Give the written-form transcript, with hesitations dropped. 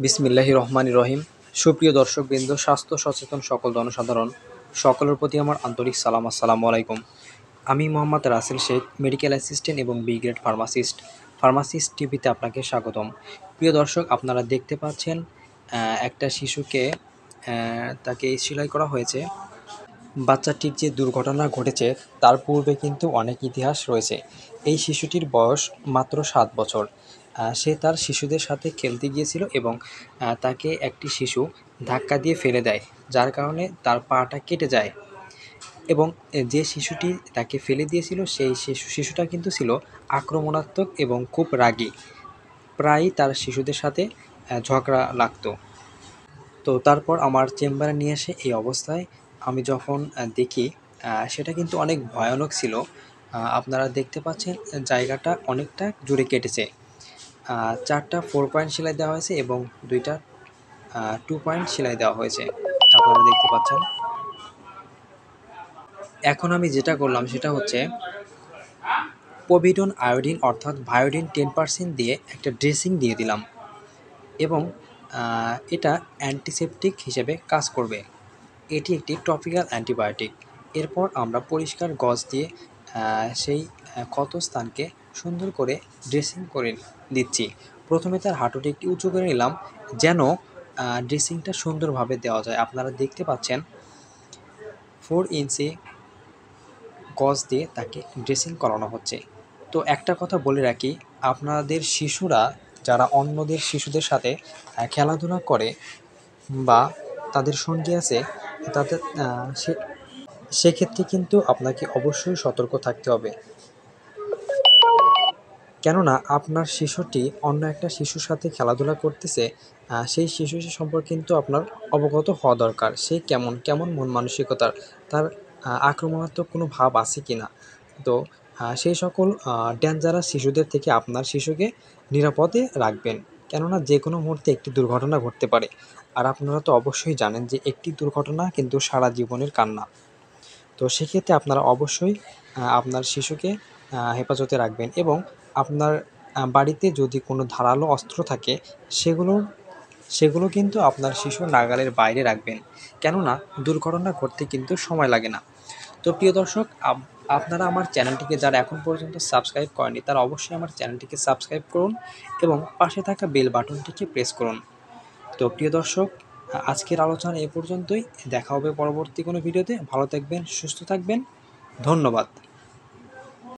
বিসমিল্লাহির রহমানির রহিম। সুপ্রিয় দর্শকবৃন্দ, স্বাস্থ্য সচেতন সকল জনসাধারণ সকলের প্রতি আমার আন্তরিক সালাম, আসসালামু আলাইকুম। আমি মোহাম্মদ রাসেল শেখ, মেডিকেল অ্যাসিস্ট্যান্ট এবং বি গ্রেড ফার্মাসিস্ট টিভিতে আপনাকে স্বাগতম। প্রিয় দর্শক, আপনারা দেখতে পাচ্ছেন একটা শিশুকে তাকে সেলাই করা হয়েছে। বাচ্চাটির যে দুর্ঘটনা ঘটেছে তার পূর্বে কিন্তু অনেক ইতিহাস রয়েছে। এই শিশুটির বয়স মাত্র 7 বছর। সে তার শিশুদের সাথে খেলতে গিয়েছিল এবং তাকে একটি শিশু ধাক্কা দিয়ে ফেলে দেয়, যার কারণে তার পাটা কেটে যায়। এবং যে শিশুটি তাকে ফেলে দিয়েছিল সেই শিশুটা কিন্তু ছিল আক্রমণাত্মক এবং খুব রাগী। প্রায়ই তার শিশুদের সাথে ঝগড়া লাগতো। তো তারপর আমার চেম্বারে নিয়ে এসে এই অবস্থায় আমি যখন দেখি, সেটা কিন্তু অনেক ভয়ানক ছিল। আপনারা দেখতে পাচ্ছেন জায়গাটা অনেকটা জুড়ে কেটেছে। 4টা 4 পয়েন্ট সেলাই দেওয়া হয়েছে এবং 2টা 2 পয়েন্ট সেলাই দেওয়া হয়েছে, আপনারা দেখতে পাচ্ছেন। এখন আমি যেটা করলাম সেটা হচ্ছে পভিডন আয়োডিন অর্থাৎ ভায়োডিন 10% দিয়ে একটা ড্রেসিং দিয়ে দিলাম এবং এটা অ্যান্টিসেপটিক হিসেবে কাজ করবে। এটি একটি টপিক্যাল অ্যান্টিবায়োটিক। এরপর আমরা পরিষ্কার গজ দিয়ে সেই ক্ষত স্থানকে সুন্দর করে ড্রেসিং করে দিচ্ছি। প্রথমে তার হাঁটুটি একটু উঁচু করে নিলাম যেন ড্রেসিংটা সুন্দরভাবে দেওয়া যায়। আপনারা দেখতে পাচ্ছেন 4 ইঞ্চি গজ দিয়ে তাকে ড্রেসিং করানো হচ্ছে। তো একটা কথা বলে রাখি, আপনাদের শিশুরা যারা অন্যদের শিশুদের সাথে খেলাধুলা করে বা তাদের সঙ্গী আছে, তাদের সেক্ষেত্রে কিন্তু আপনাকে অবশ্যই সতর্ক থাকতে হবে। কেননা আপনার শিশুটি অন্য একটা শিশুর সাথে খেলাধুলা করতেছে, সেই শিশু সম্পর্কে কিন্তু আপনার অবগত হওয়া দরকার। সে কেমন মন মানসিকতার, তার আক্রমণাত্মক কোনো ভাব আছে কি না। তো সেই সকল ডেঞ্জারাস শিশুদের থেকে আপনার শিশুকে নিরাপদে রাখবেন। কেননা যে কোনো মুহূর্তে একটি দুর্ঘটনা ঘটতে পারে। আর আপনারা তো অবশ্যই জানেন যে একটি দুর্ঘটনা কিন্তু সারা জীবনের কান্না। তো সেক্ষেত্রে আপনারা অবশ্যই আপনার শিশুকে হেফাজতে রাখবেন এবং আপনার বাড়িতে যদি কোনো ধারালো অস্ত্র থাকে সেগুলো কিন্তু আপনার শিশুর নাগালের বাইরে রাখবেন। কেননা দুর্ঘটনা ঘটতে কিন্তু সময় লাগে না। তো প্রিয় দর্শক, আপনারা আমার চ্যানেলটিকে যারা এখন পর্যন্ত সাবস্ক্রাইব করেনি তারা অবশ্যই আমার চ্যানেলটিকে সাবস্ক্রাইব করুন এবং পাশে থাকা বেল বাটনটিকে প্রেস করুন। তো প্রিয় দর্শক, আজকের আলোচনা এ পর্যন্তই। দেখা হবে পরবর্তী কোনো ভিডিওতে। ভালো থাকবেন, সুস্থ থাকবেন। ধন্যবাদ।